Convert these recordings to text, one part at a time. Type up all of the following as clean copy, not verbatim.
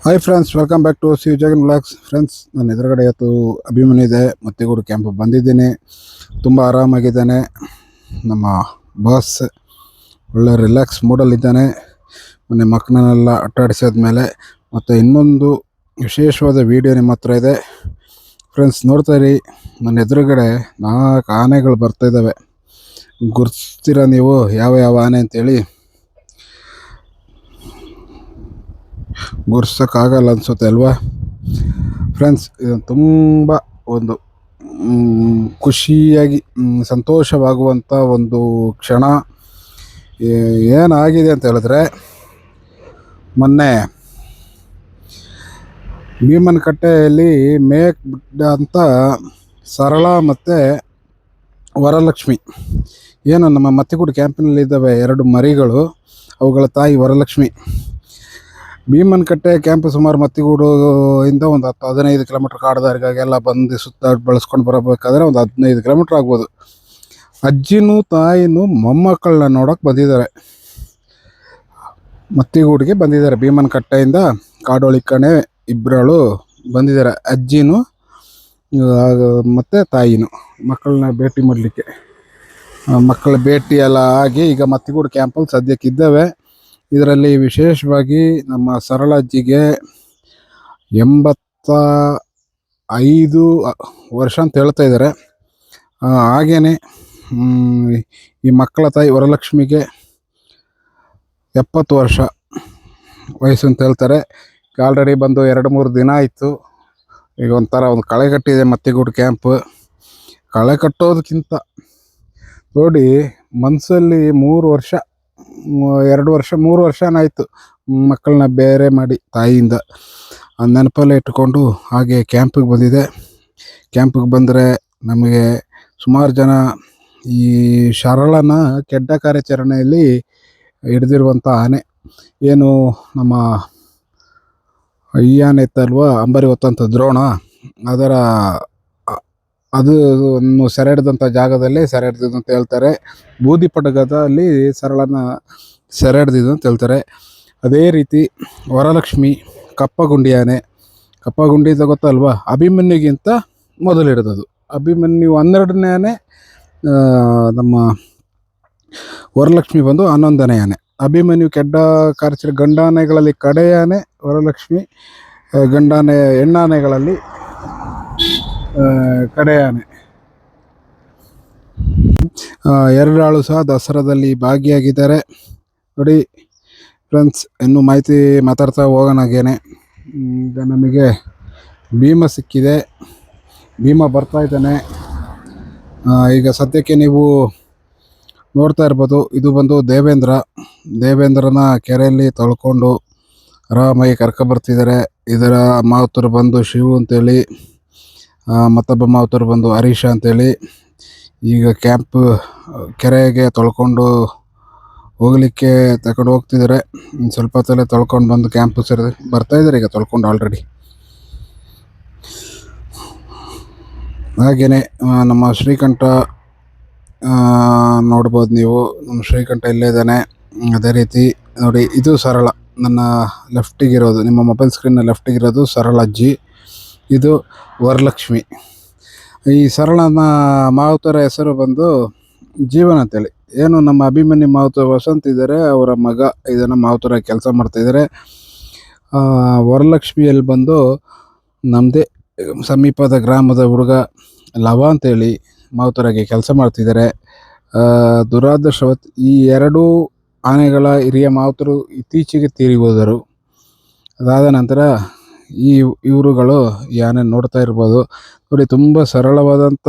Hi friends, welcome back to C Jagan blogs. Friends, ನಾನು ಎದುರುಗಡೆ ಇವತ್ತು ಅಭಿಮನ್ಯು ಇದೆ ಮತ್ತಿಗೂಡು ಕ್ಯಾಂಪ್ ಬಂದಿದ್ದೀನಿ. ತುಂಬ ಆರಾಮಾಗಿದ್ದಾನೆ ನಮ್ಮ ಬಾಸ್. ಒಳ್ಳೆ ರಿಲ್ಯಾಕ್ಸ್ ಮೂಡಲ್ಲಿದ್ದಾನೆ. ಮೊನ್ನೆ ಮಕ್ಕಳನ್ನೆಲ್ಲ ಆಟಾಡಿಸಿದ್ಮೇಲೆ ಮತ್ತು ಇನ್ನೊಂದು ವಿಶೇಷವಾದ ವಿಡಿಯೋ ನಿಮ್ಮ ಹತ್ರ ಇದೆ ಫ್ರೆಂಡ್ಸ್. ನೋಡ್ತಾ ಇರಿ, ನನ್ನ ಎದುರುಗಡೆ 4 ಆನೆಗಳು ಬರ್ತಾಯಿದ್ದಾವೆ. ಗುರ್ತಿಸ್ತೀರ ನೀವು ಯಾವ ಯಾವ ಆನೆ ಅಂತೇಳಿ? ಗುರ್ಸೋಕ್ಕಾಗಲ್ಲ ಅನಿಸುತ್ತೆ ಅಲ್ವಾ ಫ್ರೆಂಡ್ಸ್? ಇದು ತುಂಬ ಒಂದು ಖುಷಿಯಾಗಿ ಸಂತೋಷವಾಗುವಂಥ ಒಂದು ಕ್ಷಣ. ಏನಾಗಿದೆ ಅಂತ ಹೇಳಿದ್ರೆ, ಮೊನ್ನೆ ಭೀಮನಕಟ್ಟೆಯಲ್ಲಿ ಮೇಕ್ ಅಂತ ಸರಳ ಮತ್ತು ವರಲಕ್ಷ್ಮಿ, ಏನು ನಮ್ಮ ಮತ್ತಿಗೂಡು ಕ್ಯಾಂಪಿನಲ್ಲಿ ಇದ್ದಾವೆ 2 ಮರಿಗಳು. ಅವುಗಳ ತಾಯಿ ವರಲಕ್ಷ್ಮಿ. ಭೀಮನಕಟ್ಟೆ ಕ್ಯಾಂಪ್ ಸುಮಾರು ಮತ್ತಿಗೂಡು ಇಂದ ಒಂದು 10-15 ಕಿಲೋಮೀಟ್ರ್ ಕಾಡ್ದಾರಿಗಾಗೆಲ್ಲ ಬಂದು ಸುತ್ತ ಬಳಸ್ಕೊಂಡು ಬರಬೇಕಾದ್ರೆ ಒಂದು 15 ಕಿಲೋಮೀಟ್ರ್ ಆಗ್ಬೋದು. ಅಜ್ಜಿನೂ ತಾಯಿನೂ ಮೊಮ್ಮಕ್ಕಳನ್ನ ನೋಡೋಕೆ ಬಂದಿದ್ದಾರೆ, ಮತ್ತಿಗೂಡಿಗೆ ಬಂದಿದ್ದಾರೆ. ಭೀಮನಕಟ್ಟೆಯಿಂದ ಕಾಡೋಳಿಕಣೆ ಇಬ್ಬರಳು ಬಂದಿದ್ದಾರೆ, ಅಜ್ಜಿನೂ ಮತ್ತು ತಾಯಿನೂ ಮಕ್ಕಳನ್ನ ಭೇಟಿ ಮಾಡಲಿಕ್ಕೆ. ಮಕ್ಕಳ ಭೇಟಿ ಎಲ್ಲ ಆಗಿ ಈಗ ಮತ್ತಿಗೂಡು ಕ್ಯಾಂಪಲ್ಲಿ ಸದ್ಯಕ್ಕಿದ್ದಾವೆ. ಇದರಲ್ಲಿ ವಿಶೇಷವಾಗಿ ನಮ್ಮ ಸರಳಜ್ಜಿಗೆ 85 ವರ್ಷ ಅಂತ ಹೇಳ್ತಾ ಇದ್ದಾರೆ. ಹಾಗೆಯೇ ಈ ಮಕ್ಕಳ ತಾಯಿ ವರಲಕ್ಷ್ಮಿಗೆ 70 ವರ್ಷ ವಯಸ್ಸು ಅಂತ ಹೇಳ್ತಾರೆ. ಆಲ್ರೆಡಿ ಬಂದು 2-3 ದಿನ ಆಯಿತು. ಈಗ ಒಂಥರ ಒಂದು ಕಳೆ ಕಟ್ಟಿದೆ ಮತ್ತಿಗೂಡು ಕ್ಯಾಂಪ್. ಕಳೆ ಕಟ್ಟೋದಕ್ಕಿಂತ ನೋಡಿ, ಮನಸ್ಸಲ್ಲಿ 3 ವರ್ಷ 2 ವರ್ಷ 3 ವರ್ಷನಾಯಿತು ಮಕ್ಕಳನ್ನ ಬೇರೆ ಮಾಡಿ ತಾಯಿಯಿಂದ. ಆ ನೆನಪಲ್ಲೇ ಇಟ್ಟುಕೊಂಡು ಹಾಗೆ ಕ್ಯಾಂಪಿಗೆ ಬಂದಿದೆ. ಕ್ಯಾಂಪಿಗೆ ಬಂದರೆ ನಮಗೆ ಸುಮಾರು ಜನ ಈ ಶರಳನ ಕೆಡ್ಡ ಕಾರ್ಯಾಚರಣೆಯಲ್ಲಿ ಹಿಡಿದಿರುವಂಥ ಆನೆ, ಏನು ನಮ್ಮ ಈ ಆನೆ ಇತ್ತಲ್ವ, ಅಂಬಾರಿ ಹೊತ್ತಂಥ ದ್ರೋಣ, ಅದರ ಅದು ಸೆರೆ ಹಿಡಿದಂಥ ಜಾಗದಲ್ಲಿ ಸೆರೆ ಹಿಡ್ದಿದ್ದು ಅಂತ ಹೇಳ್ತಾರೆ. ಬೂದಿ ಪಡಗದಲ್ಲಿ ಸರಳನ ಸೆರೆ ಹಿಡ್ದಿದ್ದು ಅಂತ ಹೇಳ್ತಾರೆ. ಅದೇ ರೀತಿ ವರಲಕ್ಷ್ಮಿ ಕಪ್ಪಗುಂಡಿ ಆನೆ. ಕಪ್ಪಗುಂಡಿ ಅಂತ ಗೊತ್ತಲ್ವಾ? ಅಭಿಮನ್ಯುಗಿಂತ ಮೊದಲು ಹಿಡಿದದು. ಅಭಿಮನ್ಯು 12ನೇ ಆನೆ, ನಮ್ಮ ವರಲಕ್ಷ್ಮಿ ಬಂದು 11ನೇ ಆನೆ. ಅಭಿಮನ್ಯು ಕೆಡ್ಡ ಕಾರ್ಯ ಗಂಡಾನೆಗಳಲ್ಲಿ ಕಡೆಯ ಆನೆ, ವರಲಕ್ಷ್ಮಿ ಗಂಡಾನೆ ಹೆಣ್ಣಾನೆಗಳಲ್ಲಿ ಕಡೆಯಾನೆ. 2 ಆಳು ಸಹ ದಸರಾದಲ್ಲಿ ಭಾಗಿಯಾಗಿದ್ದಾರೆ. ನೋಡಿ ಫ್ರೆಂಡ್ಸ್, ಇನ್ನೂ ಮಾಹಿತಿ ಮಾತಾಡ್ತಾ ಹೋಗೋಣಾಗೇನೆ. ಈಗ ನಮಗೆ ಭೀಮ ಸಿಕ್ಕಿದೆ, ಭೀಮ ಬರ್ತಾ ಇದ್ದಾನೆ. ಈಗ ಸದ್ಯಕ್ಕೆ ನೀವು ನೋಡ್ತಾ ಇರ್ಬೋದು, ಇದು ಬಂದು ದೇವೇಂದ್ರನ ಕೆರೆಯಲ್ಲಿ ತೊಳ್ಕೊಂಡು ಆರಾಮಾಗಿ ಕರ್ಕೊಬರ್ತಿದ್ದಾರೆ. ಇದರ ಮಾವುತರು ಬಂದು ಶಿವು ಅಂತೇಳಿ, ಮತ್ತೊಬ್ಬ ಮಾವುತರು ಬಂದು ಹರೀಶ ಅಂತೇಳಿ. ಈಗ ಕ್ಯಾಂಪ್ ಕೆರೆಗೆ ತೊಳ್ಕೊಂಡು ಹೋಗಲಿಕ್ಕೆ ತಗೊಂಡು ಹೋಗ್ತಿದ್ದಾರೆ. ಸ್ವಲ್ಪ ಹೊತ್ತಲ್ಲೇ ತೊಳ್ಕೊಂಡು ಬಂದು ಕ್ಯಾಂಪ್ ಸೇರಿದೆ ಬರ್ತಾಯಿದ್ದಾರೆ ಈಗ ತೊಳ್ಕೊಂಡು ಆಲ್ರೆಡಿ. ಹಾಗೆಯೇ ನಮ್ಮ ಶ್ರೀಕಂಠ ನೋಡ್ಬೋದು ನೀವು, ನಮ್ಮ ಶ್ರೀಕಂಠ ಇಲ್ಲೇ ಇದ್ದಾನೆ. ಅದೇ ರೀತಿ ನೋಡಿ, ಇದು ಸರಳ, ನನ್ನ ಲೆಫ್ಟಿಗಿರೋದು, ನಿಮ್ಮ ಮೊಬೈಲ್ ಸ್ಕ್ರೀನ್ನ ಲೆಫ್ಟಿಗಿರೋದು ಸರಳಜ್ಜಿ, ಇದು ವರಲಕ್ಷ್ಮಿ. ಈ ಸರಳನ ಮಾವುತರ ಹೆಸರು ಬಂದು ಜೀವನ್ ಅಂತೇಳಿ. ಏನು ನಮ್ಮ ಅಭಿಮನ್ಯು ಮಾವುತ ವಸಂತ್ ಇದ್ದಾರೆ, ಅವರ ಮಗ ಇದನ್ನು ಮಾವುತರ ಕೆಲಸ ಮಾಡ್ತಾಯಿದ್ದಾರೆ. ವರಲಕ್ಷ್ಮಿಯಲ್ಲಿ ಬಂದು ನಮ್ಮದೇ ಸಮೀಪದ ಗ್ರಾಮದ ಹುಡುಗ ಲವ ಅಂತೇಳಿ ಮಾವುತರಾಗಿ ಕೆಲಸ ಮಾಡ್ತಿದ್ದಾರೆ. ದುರಾದೃಷ್ಟವತ್ ಈ 2 ಆನೆಗಳ ಹಿರಿಯ ಮಾವುತರು ಇತ್ತೀಚೆಗೆ ತೀರಿ ಹೋದರು. ಅದಾದ ನಂತರ ಇವರುಗಳು ಈ ಆನೆ ನೋಡ್ತಾ ಇರ್ಬೋದು. ನೋಡಿ, ತುಂಬ ಸರಳವಾದಂಥ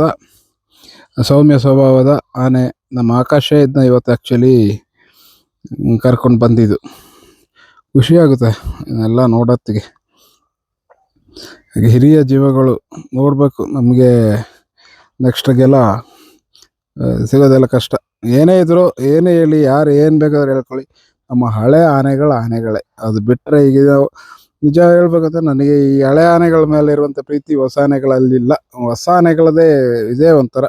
ಸೌಮ್ಯ ಸ್ವಭಾವದ ಆನೆ. ನಮ್ಮ ಆಕಾಶ ಇದನ್ನ ಇವತ್ತು ಆ್ಯಕ್ಚುಲಿ ಕರ್ಕೊಂಡು ಬಂದಿದ್ದು. ಖುಷಿಯಾಗುತ್ತೆ ಇದನ್ನೆಲ್ಲ ನೋಡೋತ್ತಿಗೆ. ಹಿರಿಯ ಜೀವಗಳು ನೋಡಬೇಕು. ನಮಗೆ ನೆಕ್ಸ್ಟ್ಗೆಲ್ಲ ಸಿಗೋದೆಲ್ಲ ಕಷ್ಟ. ಏನೇ ಇದ್ರು, ಏನೇ ಹೇಳಿ, ಯಾರು ಏನು ಬೇಕಾದ್ರೆ ಹೇಳ್ಕೊಳ್ಳಿ, ನಮ್ಮ ಹಳೆ ಆನೆಗಳೇ. ಅದು ಬಿಟ್ಟರೆ ಈಗ ನಿಜ ಹೇಳ್ಬೇಕಂದ್ರೆ ನನಗೆ ಈ ಹಳೆ ಆನೆಗಳ ಮೇಲೆ ಇರುವಂಥ ಪ್ರೀತಿ ಹೊಸ ಆನೆಗಳಲ್ಲಿಲ್ಲ. ಹೊಸ ಆನೆಗಳದೇ ಇದೇ ಒಂಥರ.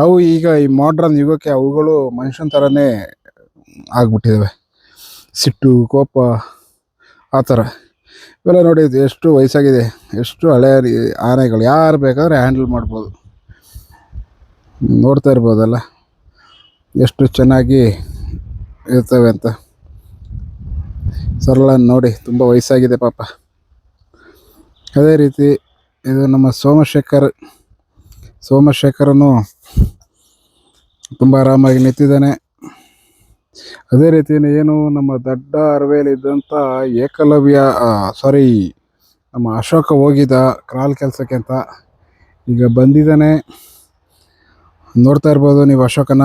ಅವು ಈಗ ಈ ಮಾಡ್ರನ್ ಯುಗಕ್ಕೆ ಅವುಗಳು ಮನುಷ್ಯನ ಥರನೇ ಆಗ್ಬಿಟ್ಟಿದ್ದಾವೆ. ಸಿಟ್ಟು, ಕೋಪ, ಆ ಥರ. ಇವೆಲ್ಲ ನೋಡಿ ಇದು ಎಷ್ಟು ವಯಸ್ಸಾಗಿದೆ, ಎಷ್ಟು ಹಳೆ ಆನೆಗಳು, ಯಾರು ಬೇಕಾದ್ರೆ ಹ್ಯಾಂಡಲ್ ಮಾಡ್ಬೋದು. ನೋಡ್ತಾ ಇರ್ಬೋದಲ್ಲ ಎಷ್ಟು ಚೆನ್ನಾಗಿ ಇರ್ತವೆ ಅಂತ. ಸರಳ ನೋಡಿ ತುಂಬ ವಯಸ್ಸಾಗಿದೆ ಪಾಪ. ಅದೇ ರೀತಿ ಇದು ನಮ್ಮ ಸೋಮಶೇಖರನು ತುಂಬ ಆರಾಮಾಗಿ ನಿಂತಿದ್ದಾನೆ. ಅದೇ ರೀತಿ ಏನು ನಮ್ಮ ದೊಡ್ಡ ಅರವೇಲಿದ್ದಂಥ ಏಕಲವ್ಯ ನಮ್ಮ ಅಶೋಕ ಹೋಗಿದ್ದ ಕ್ರಾಲ್ ಕೆಲಸಕ್ಕೆ ಅಂತ, ಈಗ ಬಂದಿದ್ದಾನೆ. ನೋಡ್ತಾ ಇರ್ಬೋದು ನೀವು ಅಶೋಕನ.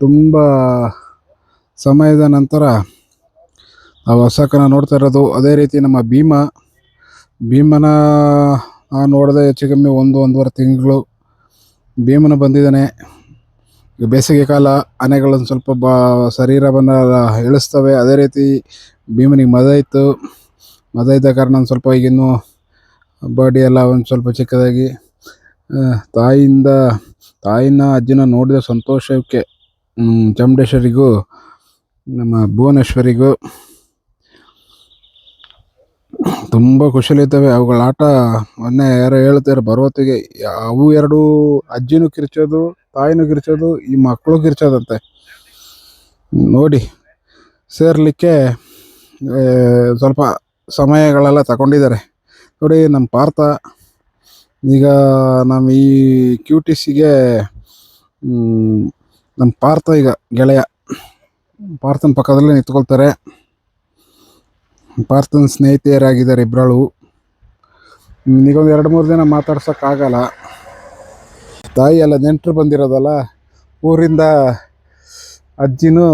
ತುಂಬ ಸಮಯದ ನಂತರ ನಾವು ಅಶೋಕನ ನೋಡ್ತಾ ಇರೋದು. ಅದೇ ರೀತಿ ನಮ್ಮ ಭೀಮನ ನೋಡಿದೆ ಹೆಚ್ಚು ಕಮ್ಮಿ 1-1.5 ತಿಂಗಳು ಭೀಮನ ಬಂದಿದ್ದಾನೆ. ಬೇಸಿಗೆ ಕಾಲ ಆನೆಗಳನ್ನು ಸ್ವಲ್ಪ ಶರೀರವನ್ನು ಇಳಿಸ್ತವೆ. ಅದೇ ರೀತಿ ಭೀಮನಿಗೆ ಮದ ಇದ್ದ ಕಾರಣ ಒಂದು ಸ್ವಲ್ಪ ಈಗಿನ್ನೂ ಬಾಡಿ ಎಲ್ಲ ಒಂದು ಸ್ವಲ್ಪ ಚಿಕ್ಕದಾಗಿ, ತಾಯಿನ ಅಜ್ಜಿನ ನೋಡಿದ ಸಂತೋಷಕ್ಕೆ ಚಾಮುಂಡೇಶ್ವರಿಗೂ ನಮ್ಮ ಭುವನೇಶ್ವರಿಗೂ ತುಂಬ ಖುಷಿಲಿದ್ದಾವೆ. ಅವುಗಳ ಆಟ ಮೊನ್ನೆ ಯಾರೋ ಹೇಳ್ತಾರೆ ಬರುವತ್ತಿಗೆ, ಅವು ಎರಡು ಅಜ್ಜಿನೂ ಕಿರ್ಚೋದು, ತಾಯಿನೂ ಕಿರ್ಚೋದು, ಈ ಮಕ್ಕಳು ಕಿರ್ಚೋದಂತೆ. ನೋಡಿ ಸೇರಲಿಕ್ಕೆ ಸ್ವಲ್ಪ ಸಮಯಗಳೆಲ್ಲ ತಗೊಂಡಿದ್ದಾರೆ. ನೋಡಿ ನಮ್ಮ ಪಾರ್ಥ ಈಗ ನಮ್ಮ ಈ ಕ್ಯೂಟಿಸಿಗೆ ನಮ್ಮ ಪಾರ್ಥ ಈಗ ಗೆಳೆಯ ಪಾರ್ಥನ ಪಕ್ಕದಲ್ಲೇ ನಿಂತ್ಕೊಳ್ತಾರೆ. ಪಾರ್ಥನ ಸ್ನೇಹಿತೆಯರಾಗಿದ್ದಾರೆ ಇಬ್ಬರಳು. ಈಗೊಂದು 2-3 ದಿನ ಮಾತಾಡ್ಸೋಕ್ಕಾಗಲ್ಲ. ತಾಯಿ ಎಲ್ಲ ನೆಂಟರು ಬಂದಿರೋದಲ್ಲ, ಊರಿಂದ ಅಜ್ಜಿನೂ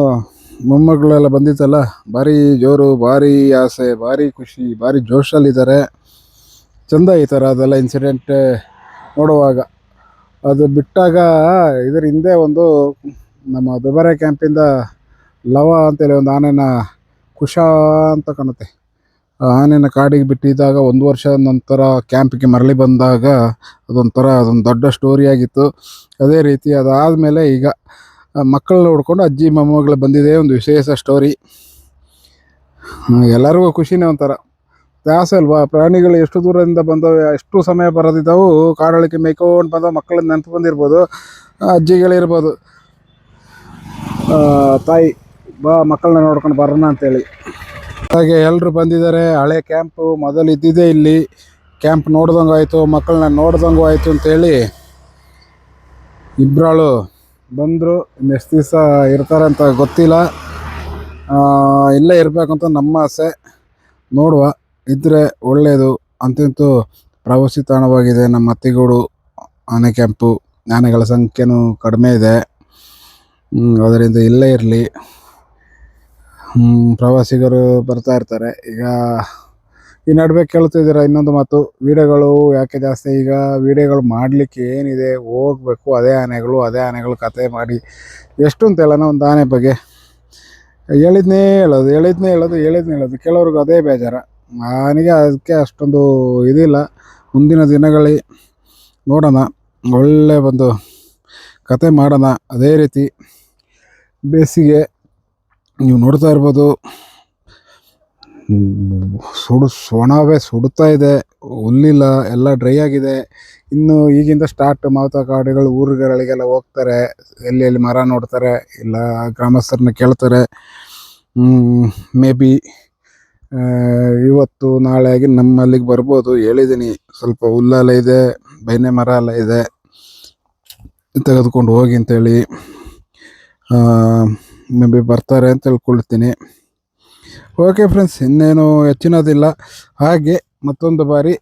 ಮೊಮ್ಮಗಳೆಲ್ಲ ಬಂದಿತ್ತಲ್ಲ, ಭಾರಿ ಜೋರು, ಭಾರಿ ಆಸೆ, ಭಾರಿ ಖುಷಿ, ಭಾರಿ ಜೋಶಲ್ಲಿದ್ದಾರೆ. ಚೆಂದ ಈ ಥರ ಅದೆಲ್ಲ ಇನ್ಸಿಡೆಂಟ್ ನೋಡುವಾಗ. ಅದು ಬಿಟ್ಟಾಗ ಇದರ ಹಿಂದೆ ಒಂದು ನಮ್ಮ ದುಬಾರೆ ಕ್ಯಾಂಪಿಂದ ಲವ ಅಂತೇಳಿ ಒಂದು ಆನೆನ ಕುಶ ಅಂತ ಕಾಣುತ್ತೆ, ಆನೆನ ಕಾಡಿಗೆ ಬಿಟ್ಟಿದ್ದಾಗ 1 ವರ್ಷ ನಂತರ ಕ್ಯಾಂಪಿಗೆ ಮರಳಿ ಬಂದಾಗ ಅದೊಂದು ದೊಡ್ಡ ಸ್ಟೋರಿ ಆಗಿತ್ತು. ಅದೇ ರೀತಿ ಅದಾದಮೇಲೆ ಈಗ ಮಕ್ಕಳನ್ನ ನೋಡ್ಕೊಂಡು ಅಜ್ಜಿ ಮೊಮ್ಮಗಳು ಬಂದಿದೆ, ಒಂದು ವಿಶೇಷ ಸ್ಟೋರಿ. ಎಲ್ಲರಿಗೂ ಖುಷಿನೇ ಒಂಥರ ತ್ಯಾಸ ಅಲ್ವಾ. ಪ್ರಾಣಿಗಳು ಎಷ್ಟು ದೂರದಿಂದ ಬಂದವೆ, ಎಷ್ಟು ಸಮಯ ಬರೋದಿದ್ದಾವು, ಕಾಡಳಿಕೆ ಮೇಯ್ಕೊಂಡು ಬಂದವು, ಮಕ್ಕಳನ್ನ ನೆನಪು ಬಂದಿರ್ಬೋದು, ಅಜ್ಜಿಗಳಿರ್ಬೋದು, ತಾಯಿ ಬಾ ಮಕ್ಕಳನ್ನ ನೋಡ್ಕೊಂಡು ಬರೋಣ ಅಂತೇಳಿ. ಹಾಗೆ ಎಲ್ಲರೂ ಬಂದಿದ್ದಾರೆ. ಹಳೆ ಕ್ಯಾಂಪು ಮೊದಲು ಇದ್ದಿದ್ದೇ ಇಲ್ಲಿ, ಕ್ಯಾಂಪ್ ನೋಡ್ದಂಗೂ ಆಯಿತು, ಮಕ್ಕಳನ್ನ ನೋಡ್ದಂಗೂ ಆಯಿತು ಅಂತೇಳಿ ಇಬ್ಬರಾಳು ಬಂದರು. ಇನ್ನೆಷ್ಟು ದಿವಸ ಇರ್ತಾರಂತ ಗೊತ್ತಿಲ್ಲ, ಇಲ್ಲೇ ಇರಬೇಕಂತ ನಮ್ಮ ಆಸೆ. ನೋಡುವ, ಇದ್ದರೆ ಒಳ್ಳೆಯದು. ಅಂತಂತೂ ಪ್ರವಾಸಿ ತಾಣವಾಗಿದೆ ನಮ್ಮ ಅತ್ತಿಗೂಡು ಆನೆ ಕ್ಯಾಂಪು. ಆನೆಗಳ ಸಂಖ್ಯೆನೂ ಕಡಿಮೆ ಇದೆ, ಅದರಿಂದ ಇಲ್ಲೇ ಇರಲಿ. ಪ್ರವಾಸಿಗರು ಬರ್ತಾ ಇರ್ತಾರೆ. ಈಗ ಈ ನಡುವೆ ಕೇಳ್ತಿದ್ದೀರ ಇನ್ನೊಂದು ಮಾತು, ವೀಡಿಯೋಗಳು ಯಾಕೆ ಜಾಸ್ತಿ, ಈಗ ವೀಡಿಯೋಗಳು ಮಾಡಲಿಕ್ಕೆ ಏನಿದೆ, ಹೋಗ್ಬೇಕು ಅದೇ ಆನೆಗಳು ಕತೆ ಮಾಡಿ ಎಷ್ಟು ಅಂತ ಹೇಳೋಣ. ಒಂದು ಆನೆ ಬಗ್ಗೆ ಹೇಳಿದ್ನೇ ಹೇಳೋದು ಕೆಲವ್ರಿಗೂ ಅದೇ ಬೇಜಾರ. ನನಗೆ ಅದಕ್ಕೆ ಅಷ್ಟೊಂದು ಇದಿಲ್ಲ. ಮುಂದಿನ ದಿನಗಳಲ್ಲಿ ನೋಡೋಣ, ಒಳ್ಳೆ ಒಂದು ಕತೆ ಮಾಡೋಣ. ಅದೇ ರೀತಿ ಬೇಸಿಗೆ ನೀವು ನೋಡ್ತಾ ಇರ್ಬೋದು, ಒಣವೇ ಸುಡ್ತಾ ಇದೆ, ಹುಲ್ಲಿಲ್ಲ, ಎಲ್ಲ ಡ್ರೈ ಆಗಿದೆ. ಇನ್ನು ಈಗಿಂದ ಸ್ಟಾರ್ಟ್ ಮಾವುತ ಕಾಡುಗಳು ಊರುಗಳಿಗೆಲ್ಲ ಹೋಗ್ತಾರೆ, ಎಲ್ಲಿ ಮರ ನೋಡ್ತಾರೆ, ಇಲ್ಲ ಗ್ರಾಮಸ್ಥರನ್ನ ಕೇಳ್ತಾರೆ. ಮೇ ಬಿ ಇವತ್ತು ನಾಳೆ ಆಗಿ ನಮ್ಮಲ್ಲಿಗೆ ಬರ್ಬೋದು. ಹೇಳಿದ್ದೀನಿ, ಸ್ವಲ್ಪ ಹುಲ್ಲೆಲ್ಲ ಇದೆ, ಬೇನೆ ಮರ ಎಲ್ಲ ಇದೆ, ತೆಗೆದುಕೊಂಡು ಹೋಗಿ ಅಂತೇಳಿ. ಮೇ ಬಿ ಬರ್ತಾರೆ ಅಂತ ತಿಳ್ಕೊಳ್ತೀನಿ. ಓಕೆ ಫ್ರೆಂಡ್ಸ್, ಇನ್ನೇನು ಹೆಚ್ಚಿನದಿಲ್ಲ. ಹಾಗೆ ಮತ್ತೊಂದು ಬಾರಿ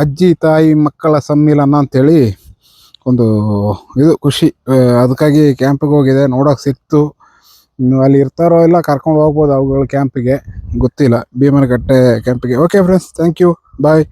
ಅಜ್ಜಿ ತಾಯಿ ಮಕ್ಕಳ ಸಮ್ಮಿಲನ ಅಂಥೇಳಿ ಒಂದು ಇದು ಖುಷಿ, ಅದಕ್ಕಾಗಿ ಕ್ಯಾಂಪಿಗೆ ಹೋಗಿದೆ, ನೋಡೋಕೆ ಸಿಕ್ತು. ಇನ್ನು ಅಲ್ಲಿ ಇರ್ತಾರೋ ಇಲ್ಲ, ಕರ್ಕೊಂಡು ಹೋಗ್ಬೋದು ಅವುಗಳ ಕ್ಯಾಂಪಿಗೆ, ಗೊತ್ತಿಲ್ಲ, ಭೀಮನಕಟ್ಟೆ ಕ್ಯಾಂಪಿಗೆ. Okay friends, thank you, bye.